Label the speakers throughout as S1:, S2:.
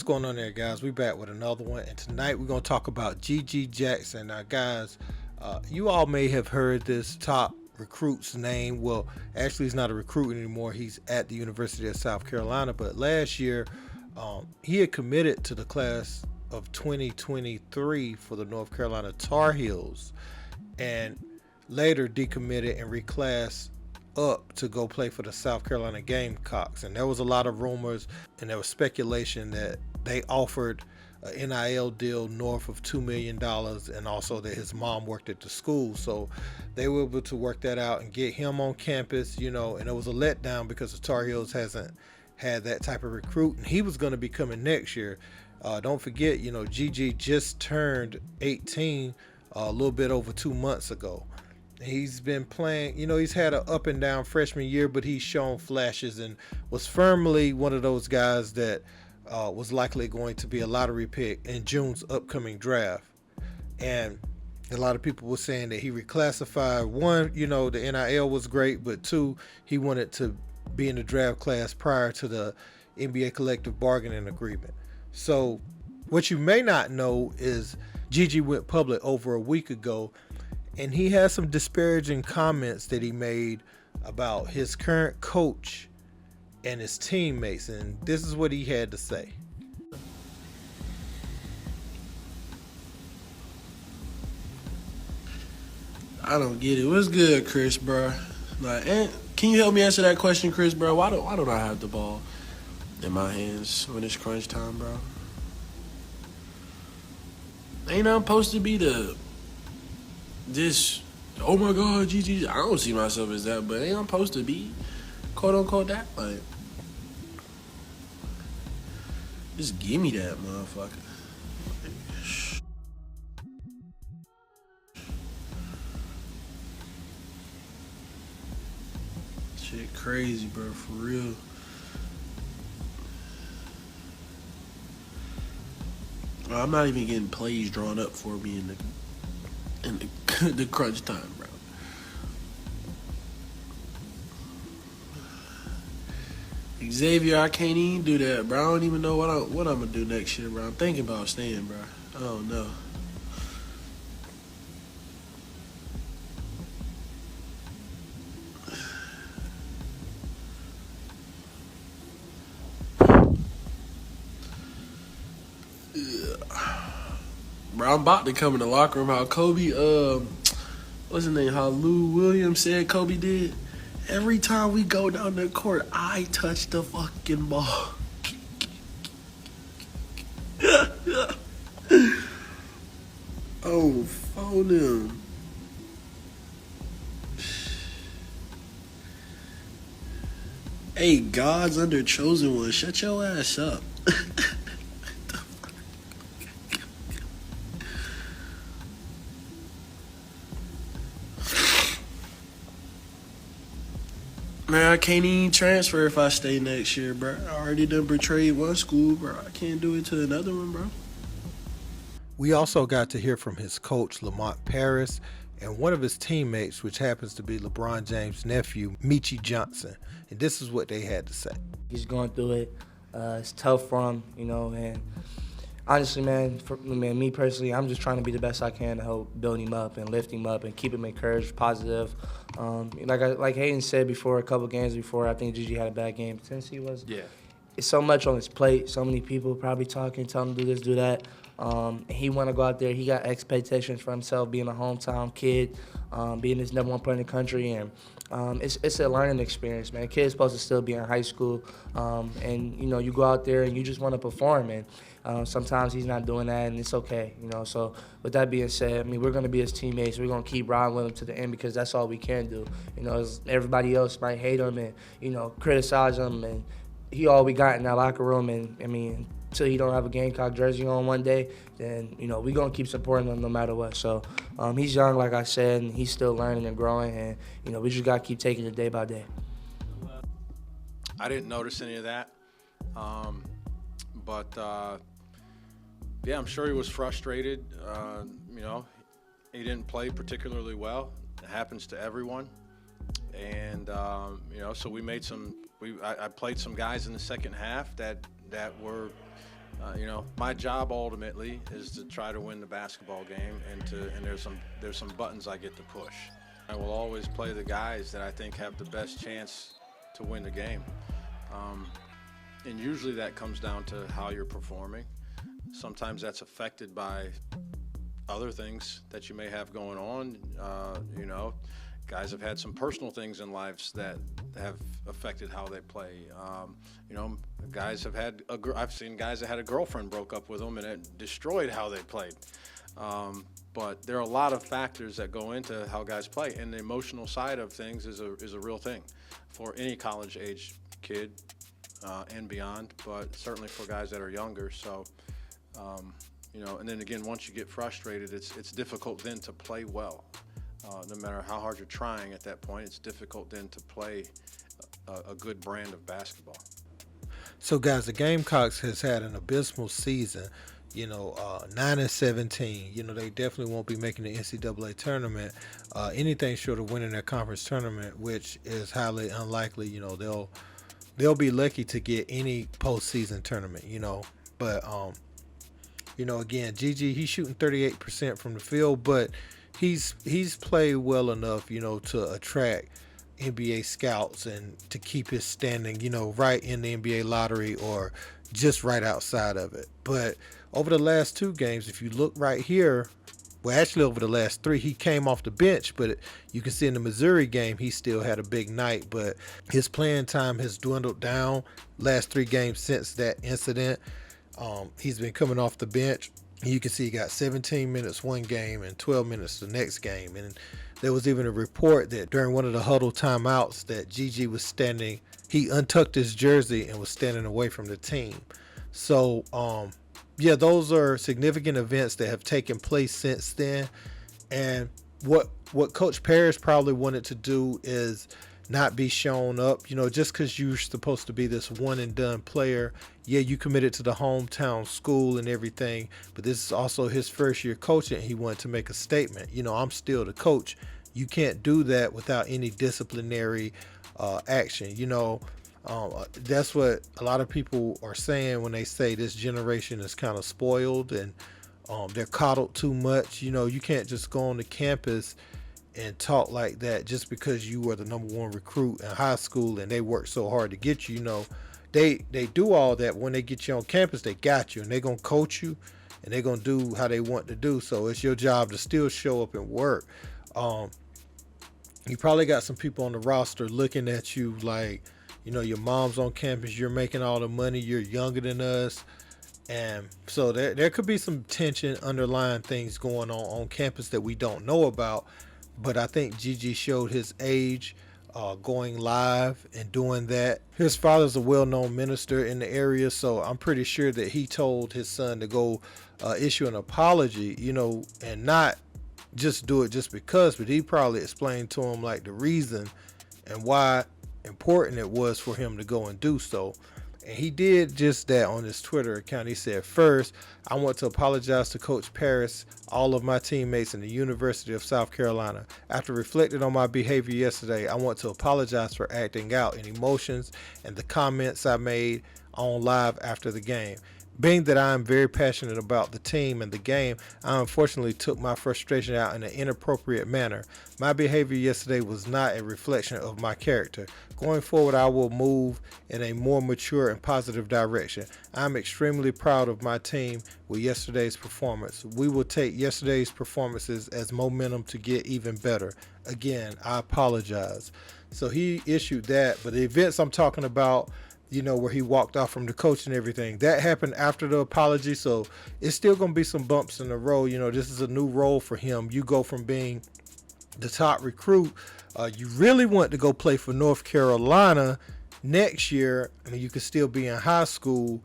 S1: going on there, guys? We back with another one, and tonight we're going to talk about G.G. Jackson. Now, guys, you all may have heard this top recruit's name. Well, actually, he's not a recruit anymore. He's at the University of South Carolina, but last year he had committed to the class of 2023 for the North Carolina Tar Heels, and later decommitted and reclassed up to go play for the South Carolina Gamecocks. And there was a lot of rumors and there was speculation that they offered an NIL deal north of $2 million, and also that his mom worked at the school. So they were able to work that out and get him on campus, and it was a letdown because the Tar Heels hasn't had that type of recruit, and he was going to be coming next year. Don't forget, Gigi just turned 18 a little bit over 2 months ago. He's been playing, he's had an up and down freshman year, but he's shown flashes and was firmly one of those guys that was likely going to be a lottery pick in June's upcoming draft. And a lot of people were saying that he reclassified. One, the NIL was great, but two, he wanted to be in the draft class prior to the NBA collective bargaining agreement. So what you may not know is Gigi went public over a week ago, and he has some disparaging comments that he made about his current coach and his teammates. And this is what he had to say.
S2: I don't get it. What's good, Chris, bro? Can you help me answer that question, Chris, bro? Why don't I have the ball in my hands when it's crunch time, bro? Ain't I supposed to be oh my God, GG. I don't see myself as that, but ain't I supposed to be, quote unquote, that? Like, just give me that, motherfucker. Shit crazy, bro, for real. I'm not even getting plays drawn up for me in the crunch time, bro. Xavier, I can't even do that, bro. I don't even know what I'm gonna do next year, bro. I'm thinking about staying, bro. I don't know. Bro, I'm about to come in the locker room. How Kobe, what's his name? How Lou Williams said Kobe did. Every time we go down the court, I touch the fucking ball. Oh, phone him. Hey, God's under chosen one. Shut your ass up. Man, I can't even transfer if I stay next year, bro. I already done betrayed one school, bro. I can't do it to another one, bro.
S1: We also got to hear from his coach, Lamont Paris, and one of his teammates, which happens to be LeBron James' nephew, Meechie Johnson. And this is what they had to say.
S3: He's going through it. It's tough for him, and honestly, man, me personally, I'm just trying to be the best I can to help build him up and lift him up and keep him encouraged, positive. Like Hayden said before, a couple games before, I think Gigi had a bad game. Tennessee was? Yeah. It's so much on his plate. So many people probably talking, telling him do this, do that. He want to go out there. He got expectations for himself, being a hometown kid, being his number one player in the country, and it's a learning experience, man. Kid's supposed to still be in high school, and you go out there and you just want to perform, and sometimes he's not doing that, and it's okay, So with that being said, we're gonna be his teammates. We're gonna keep riding with him to the end because that's all we can do. Everybody else might hate him and criticize him, and he all we got in that locker room, and until he don't have a Gamecock jersey on one day, then we're gonna keep supporting him no matter what. So he's young, like I said, and he's still learning and growing, and we just gotta keep taking it day by day.
S4: I didn't notice any of that, but yeah, I'm sure he was frustrated. He didn't play particularly well. It happens to everyone, and so we made some. I played some guys in the second half that were My job ultimately is to try to win the basketball game, and there's some buttons I get to push. I will always play the guys that I think have the best chance to win the game, and usually that comes down to how you're performing. Sometimes that's affected by other things that you may have going on. Guys have had some personal things in lives that have affected how they play. Guys have had I've seen guys that had a girlfriend broke up with them and it destroyed how they played. But there are a lot of factors that go into how guys play, and the emotional side of things is a real thing for any college age kid and beyond, but certainly for guys that are younger. So, and then again, once you get frustrated, it's difficult then to play well. No matter how hard you're trying at that point, it's difficult then to play a good brand of basketball.
S1: So, guys, the Gamecocks has had an abysmal season. 9-17. They definitely won't be making the NCAA tournament. Anything short of winning their conference tournament, which is highly unlikely. They'll be lucky to get any postseason tournament. But again, Gigi, he's shooting 38% from the field, but he's played well enough, to attract NBA scouts and to keep his standing, right in the NBA lottery or just right outside of it. But over the last 2 games, if you look right here, well, actually over the last 3, he came off the bench, but you can see in the Missouri game, he still had a big night, but his playing time has dwindled down last 3 games since that incident. He's been coming off the bench. You can see he got 17 minutes one game and 12 minutes the next game. And there was even a report that during one of the huddle timeouts that Gigi was standing, he untucked his jersey and was standing away from the team. So, those are significant events that have taken place since then. And what Coach Paris probably wanted to do is not be shown up, just because you're supposed to be this one and done player. Yeah, you committed to the hometown school and everything, but this is also his first year coaching. He wanted to make a statement. I'm still the coach. You can't do that without any disciplinary action. That's what a lot of people are saying when they say this generation is kind of spoiled and they're coddled too much. You can't just go on the campus and talk like that just because you were the number 1 recruit in high school and they worked so hard to get you. They do all that. When they get you on campus, they got you, and they're going to coach you, and they're going to do how they want to do. So it's your job to still show up and work. You probably got some people on the roster looking at you like, your mom's on campus, you're making all the money, you're younger than us. And so there could be some tension, underlying things going on campus that we don't know about. But I think Gigi showed his age going live and doing that. His father's a well-known minister in the area, so I'm pretty sure that he told his son to go issue an apology, and not just do it just because, but he probably explained to him like the reason and why important it was for him to go and do so. And he did just that on his Twitter account. He said, "First, I want to apologize to Coach Paris, all of my teammates in the University of South Carolina. After reflecting on my behavior yesterday, I want to apologize for acting out in emotions and the comments I made on live after the game. Being that I am very passionate about the team and the game, I unfortunately took my frustration out in an inappropriate manner. My behavior yesterday was not a reflection of my character. Going forward, I will move in a more mature and positive direction. I'm extremely proud of my team with yesterday's performance. We will take yesterday's performances as momentum to get even better. Again, I apologize." So he issued that, but the events I'm talking about, where he walked off from the coach and everything, that happened after the apology. So it's still going to be some bumps in the road. This is a new role for him. You go from being the top recruit, you really want to go play for North Carolina next year. You could still be in high school,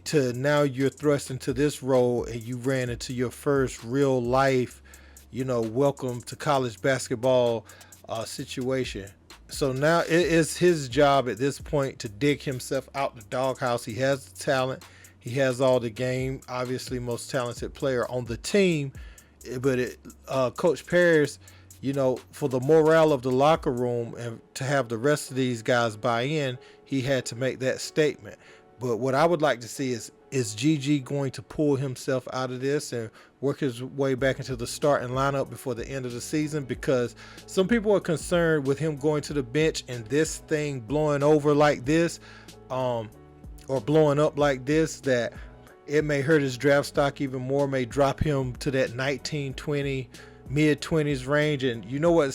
S1: to now you're thrust into this role and you ran into your first real life, welcome to college basketball situation. So now it is his job at this point to dig himself out the doghouse. He has the talent. He has all the game. Obviously, most talented player on the team. But Coach Paris, for the morale of the locker room and to have the rest of these guys buy in, he had to make that statement. But what I would like to see is Gigi going to pull himself out of this and work his way back into the starting lineup before the end of the season? Because some people are concerned with him going to the bench and this thing blowing over like this, or blowing up like this, that it may hurt his draft stock even more, may drop him to that 19, 20, mid-20s range. And you know what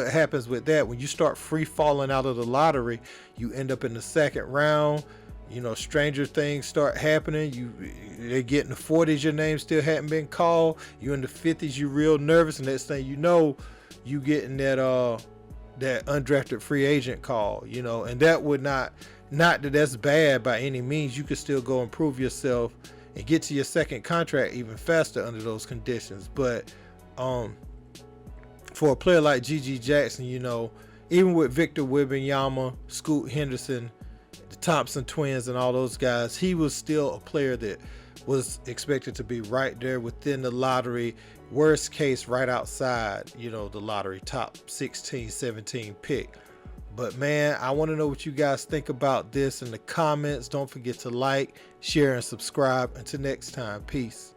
S1: happens with that? When you start free falling out of the lottery, you end up in the second round. You know, stranger things start happening. They get in the 40s, your name still hadn't been called. You in the 50s, you real nervous, and next thing you know, you getting that undrafted free agent call. You know, and that would not that that's bad by any means. You could still go improve yourself and get to your second contract even faster under those conditions. But for a player like Gigi Jackson, you know, even with Victor Wembanyama, Scoot Henderson, the Thompson twins, and all those guys, he was still a player that was expected to be right there within the lottery, worst case right outside, you know, the lottery top 16, 17 pick. But man, I want to know what you guys think about this in the comments. Don't forget to like, share, and subscribe. Until next time, peace.